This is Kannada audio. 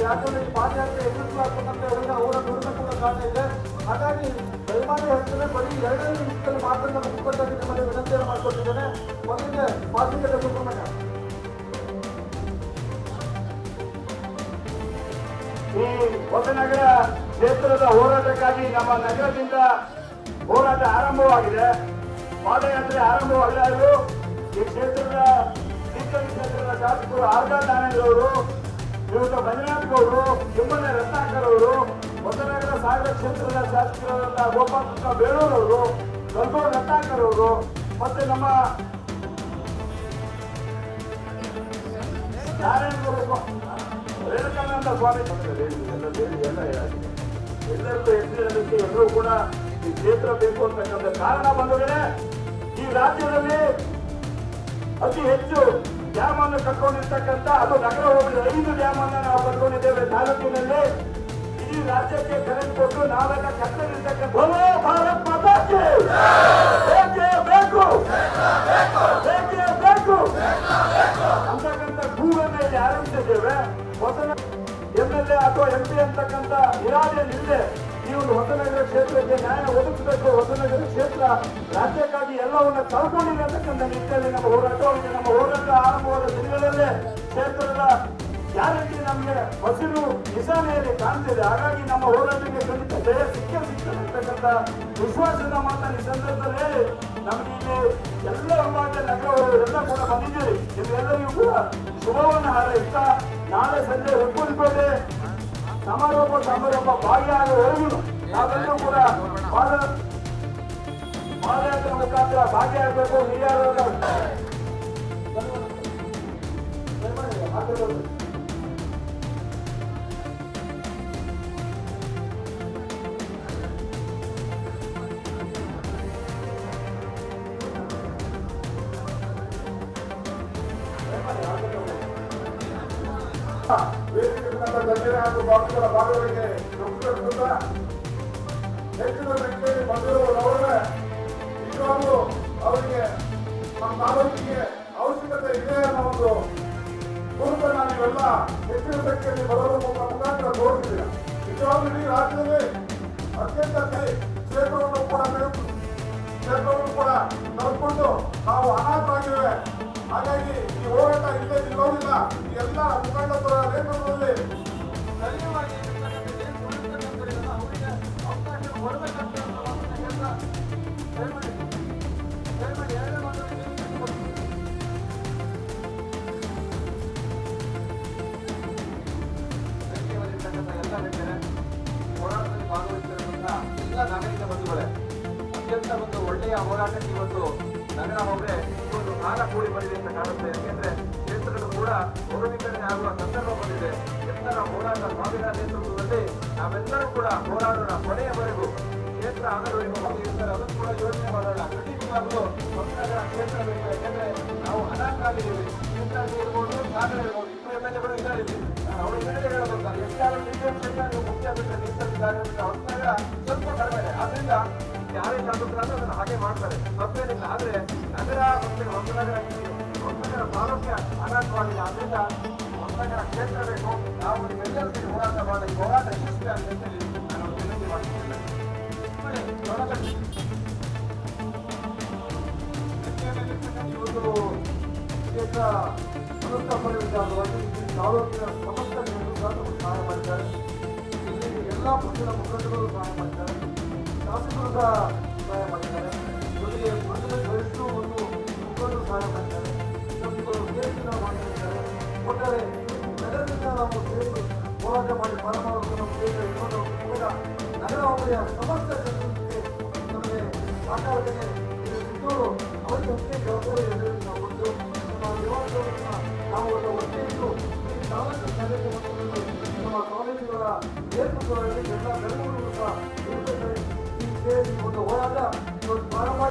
ಯಾಕಂದ್ರೆ ಈ ಪಾದಯಾತ್ರೆ ಎದುರಿಸಲಾಗ್ತಕ್ಕಂಥ ಅವರ ದುಡಿಮೆ ಕೂಡ ಕಾರಣ ಇದೆ. ಹಾಗಾಗಿ ದಯಮಾಡಿ ಹೇಳ್ತೇನೆ, ಬರೀ 2 ನಿಮಿಷದಲ್ಲಿ ಮಾತನ್ನ ಮುಖ್ಯವಾಗಿ ನಿಮ್ಮಲ್ಲಿ ವಿನಂತಿಯನ್ನು ಮಾಡಿಕೊಟ್ಟಿದ್ದೇನೆ. ಮೊದಲಿಗೆ ಮಾತುಕತೆ ಸುಬ್ರಹ್ಮಣ್ಯ. ಈ ಹೊಸನಗರ ಕ್ಷೇತ್ರದ ಹೋರಾಟಕ್ಕಾಗಿ ನಮ್ಮ ನಗರದಿಂದ ಹೋರಾಟ ಆರಂಭವಾಗಿದೆ. ಪಾದಯಾತ್ರೆ ಆರಂಭವಾಗಲಾರದು ಈ ಕ್ಷೇತ್ರದ ಶಾಸಕರು ಆರ್ಗ ದಾನೇಂದ್ರ ಶ್ರೀಯುತ ಮಂಜುನಾಥ್ ಗೌಡರು, ಕೆಮ್ಮನೆ ರತ್ನಾಕರ್ ಅವರು, ಹೊಸನಗರ ಸಾಗರ ಕ್ಷೇತ್ರದ ಶಾಸಕರಾದ ಗೋಪಾಲಕೃಷ್ಣ ಬೇಳೂರವರು, ಗಲ್ಗೋಡ್ ರತ್ನಾಕರ್ ಅವರು, ಮತ್ತೆ ನಮ್ಮ ರೇಣುಕಾನಂದ ಸ್ವಾಮಿ ಎಲ್ಲರಿಗೂ ಹೆಚ್ಚಿನದಕ್ಕೆ ಎಲ್ಲರೂ ಕೂಡ ಈ ಕ್ಷೇತ್ರ ಬೇಕು ಅಂತಕ್ಕಂಥ ಕಾರಣ ಬಂದರೆ ಈ ರಾಜ್ಯದಲ್ಲಿ ಅತಿ ಹೆಚ್ಚು ಡ್ಯಾಮ್ ಅನ್ನು ಕಟ್ಕೊಂಡಿರ್ತಕ್ಕಂಥ ಅದು ನಗರ ಹೋಬಳಿ 5 ಡ್ಯಾಮ್ ಅನ್ನು ನಾವು ಕಟ್ಕೊಂಡಿದ್ದೇವೆ ತಾಲೂಕಿನಲ್ಲಿ. ಇಡೀ ರಾಜ್ಯಕ್ಕೆ ಕರೆಂಟ್ ಕೊಟ್ಟು ನಾವೆಲ್ಲ ಕಟ್ಟಲಿರ್ತಕ್ಕಂಥ ಭಾರತ್ ಮಾತಾಕ್ಕೆ ಬೇಕೇ ಬೇಕು ಬೇಕೇ ಬೇಕು ಅಂತಕ್ಕಂಥ ಕೂಗನ್ನು ಇಲ್ಲಿ ಆರಂಭಿಸಿದ್ದೇವೆ. ಹೊಸ MLA ಅಥವಾ MP ಅಂತಕ್ಕಂಥ ಇರಾದೆಯಲ್ಲಿದೆ ಈ ಒಂದು ಹೊಸನಗರ ಕ್ಷೇತ್ರಕ್ಕೆ ನ್ಯಾಯ ಒದಗಿಸಬೇಕು. ಹೊಸನಗರ ಕ್ಷೇತ್ರ ರಾಜ್ಯಕ್ಕಾಗಿ ಎಲ್ಲವನ್ನ ಕಳ್ಕೊಂಡಿದೆ ಅಂತಕ್ಕಂಥ ನಿಟ್ಟಿನಲ್ಲಿ ನಮ್ಮ ಹೋರಾಟವಾಗಿದೆ. ನಮ್ಮ ಹೋರಾಟ ಆರಂಭವಾದ ದಿನಗಳಲ್ಲೇ ಕ್ಷೇತ್ರದ ಗ್ಯಾರಂಟಿ ನಮಗೆ ಹಸಿರು ನಿಶಾನೆಯಲ್ಲಿ ಕಾಣ್ತಿದೆ. ಹಾಗಾಗಿ ನಮ್ಮ ಹೋರಾಟಕ್ಕೆ ಖಂಡಿತ ಜಯ ಸಿಕ್ಕಂತಕ್ಕಂಥ ವಿಶ್ವಾಸದ ಮಾತನ್ನು ಈ ಸಂದರ್ಭದಲ್ಲಿ ನಮಗೆ ಇಲ್ಲಿ ಎಲ್ಲ ವಿಭಾಗದ ನಗರವರೆಲ್ಲ ಕೂಡ ಬಂದಿದ್ದೀರಿ. ನಿಮ್ಗೆಲ್ಲರಿಗೂ ಕೂಡ ಶುಭವನ್ನು ಹಾರೈಸ್ತಾ ನಾಳೆ ಸಂಜೆ ಒಪ್ಪಂದಪೇಟೆ ಸಮಾರೋಪ ಭಾಗಿಯಾಗುವವರೆಗೂ ನಾವೆಲ್ಲರೂ ಕೂಡ ಪಾದಯಾತ್ರೆ ಮುಖಾಂತರ ಭಾಗಿಯಾಗಬೇಕು. ಹಿರಿಯರ ಗಣ್ಯರ ಹಾಗೂ ಭಕ್ತರ ಭಾಗವಹಿಗೆ ಹೆಚ್ಚಿನ ಸಂಖ್ಯೆಯಲ್ಲಿ ಬಂದಿರುವವರವರೇ ನಿಜವಾಗ್ಲೂ ಅವರಿಗೆ ನಮ್ಮ ತಾಲೂಕಿಗೆ ಅವಶ್ಯಕತೆ ಇದೆ ಅನ್ನೋ ಒಂದು ಗುರುತನ್ನ ನೀವೆಲ್ಲ ಹೆಚ್ಚಿನ ಸಂಖ್ಯೆಯಲ್ಲಿ ಬರೋದ್ರ ಮುಖಾಂತರ ತೋರಿಸಿದ್ದೀರ. ನಿಜವಾಗ್ಲೂ ಇಡೀ ರಾಜ್ಯದಲ್ಲಿ ಅತ್ಯಂತ ಕ್ಷೇತ್ರವನ್ನು ಕೂಡ ಕಳ್ಕೊಂಡು ನಾವು ಅನಾಥರಾಗಿವೆ. ಹಾಗಾಗಿ ಈ ಹೋರಾಟ ಇಲ್ಲೇ ನಿಲ್ಲೋದಿಲ್ಲ. ಈ ಎಲ್ಲ ಮುಖಂಡರ ನೇತೃತ್ವದಲ್ಲಿ ಸ್ಥಳೀಯವಾಗಿ ಹೋರಾಟದಲ್ಲಿ ಭಾಗವಹಿಸಿರುವಂತಹ ಎಲ್ಲ ನಾಗರಿಕ ಬಂಧುಗಳೇ, ಅತ್ಯಂತ ಒಂದು ಒಳ್ಳೆಯ ಹೋರಾಟಕ್ಕೆ ಇವತ್ತು ನಗರ ಹೋದ್ರೆ ಒಂದು ಕಾಲ ಕೂಡಿ ಬಂದಿದೆ ಅಂತ ಕಾಣುತ್ತೆ. ಯಾಕೆಂದ್ರೆ ಕ್ಷೇತ್ರಗಳು ಕೂಡ ಹೊರವಿತರಣೆ ಆಗುವ ಸಂದರ್ಭ ಬಂದಿದೆ. ಎಲ್ಲರ ಹೋರಾಟ ಸ್ವಾಮಿಗಳ ನೇತೃತ್ವದಲ್ಲಿ ನಾವೆಲ್ಲರೂ ಕೂಡ ಹೋರಾಡೋಣ ಕೊನೆಯವರೆಗೂ. ಕ್ಷೇತ್ರ ಆಗಲು ಇರ್ತಾರೆ ಅದನ್ನು ಕೂಡ ಯೋಚನೆ ಮಾಡೋಣ. ಖಂಡಿತವಾಗಲೂ ಹೊಸನಗರ ಕ್ಷೇತ್ರ ಬೇಕು. ಯಾಕೆಂದ್ರೆ ನಾವು ಅನಾಥರಾಗಿದ್ದೀವಿ. ಕ್ಷೇತ್ರ ಇರ್ಬೋದು, ಸಾಗರ ಇರ್ಬೋದು, ಇಬ್ಬರು MLAಗಳು ಇದ್ದಾರೆ. ಅವರು ಹೇಳಬೇಕು ಎಷ್ಟಾದ್ರೂ ಕ್ಷೇತ್ರ ನೀವು ಮುಖ್ಯ ಬಿಟ್ಟರೆ ನಿಂತಿದ್ದಾರೆ. ಹೊಸನಗರ ಸ್ವಲ್ಪ ಕಡಿಮೆ ಇದೆ. ಆದ್ರಿಂದ ಯಾರೇ ಶಾಸಕರಾದ್ರೂ ಅದನ್ನು ಹಾಗೆ ಮಾಡ್ತಾರೆ, ತಪ್ಪೇನಿಲ್ಲ. ಆದ್ರೆ ನಗರ ಮತ್ತೆ ಹೊಸನಗರ ತಾಲೂಕಿನ ಅನಾಥವಾಗಿದೆ. ಆದ್ರಿಂದ ಹೊಸನಗರ ಕ್ಷೇತ್ರ ಬೇಕು. ನಾವು ನಿಮ್ಮೆಲ್ಲರೂ ಹೋರಾಟ ಮಾಡಿ ಹೋರಾಟ ಯಶಸ್ವಿ ಆಗಲಿ ಅಂತ ಹೇಳಿ ನಾನು ವಿನಂತಿ ಮಾಡ್ತಿದ್ದೇನೆ. ಇವತ್ತು ಕ್ಷೇತ್ರ ಅನುಷ್ಠಾಪನೆ ವಿಚಾರವಾಗಿ ತಾಲೂಕಿನ ಸಮಸ್ತ ಜನರು ಸಹಾಯ ಮಾಡಿದ್ದಾರೆ. ಇಲ್ಲಿ ಎಲ್ಲ ಪಕ್ಷದ ಮುಖಂಡರು ಸಹಾಯ ಮಾಡಿದ್ದಾರೆ, ಶಾಸಕರು ಸಹ ಸಹಾಯ ಮಾಡಿದ್ದಾರೆ, ಜೊತೆಗೆ ಪಕ್ಷದ ವರಿಷ್ಠರು ಮತ್ತು ಮುಖಂಡರು ಸಹಾಯ ಮಾಡಿದ್ದಾರೆ, ನಮ್ಮಗಳು ಕೇಂದ್ರ ಮಾಡಿದ್ದಾರೆ. ಒಟ್ಟಾರೆ ನಗರದಿಂದ ನಾವು ಹೋರಾಟ ಮಾಡಿ ಪ್ರಾರಂಭವಾಗುವ ನಮ್ಮ ಕೇಂದ್ರ ಇಟ್ಕೊಂಡು ಕೂಡ ನಗರ ಹೋಬಳಿಯ ಸಮಸ್ತ ಜನರಿಗೆ ನಮಗೆ ಆಕಾರಕ್ಕೆ ಸಿದ್ದೂರು ಅವರಿಗೆ ಮುಖ್ಯ ಜವಾಬ್ದಾರಿ ನಾವು ಕೊಟ್ಟು ನಮ್ಮ ನಿವಾಸಗಳನ್ನ ನಾವು ಒಟ್ಟೆ ಇಟ್ಟು ಈ ತಾಲೂಕು ಕಾರ್ಯಕ್ರಮವನ್ನು ನಮ್ಮ ಕಾಲೇಜುಗಳ ನೇತೃತ್ವದಲ್ಲಿ ಎಲ್ಲ ಬೆಳವಣಿಗೆಗಳು ಸಹ ಈ ಒಂದು ಹೋರಾಟ ಪ್ರಾರಂಭ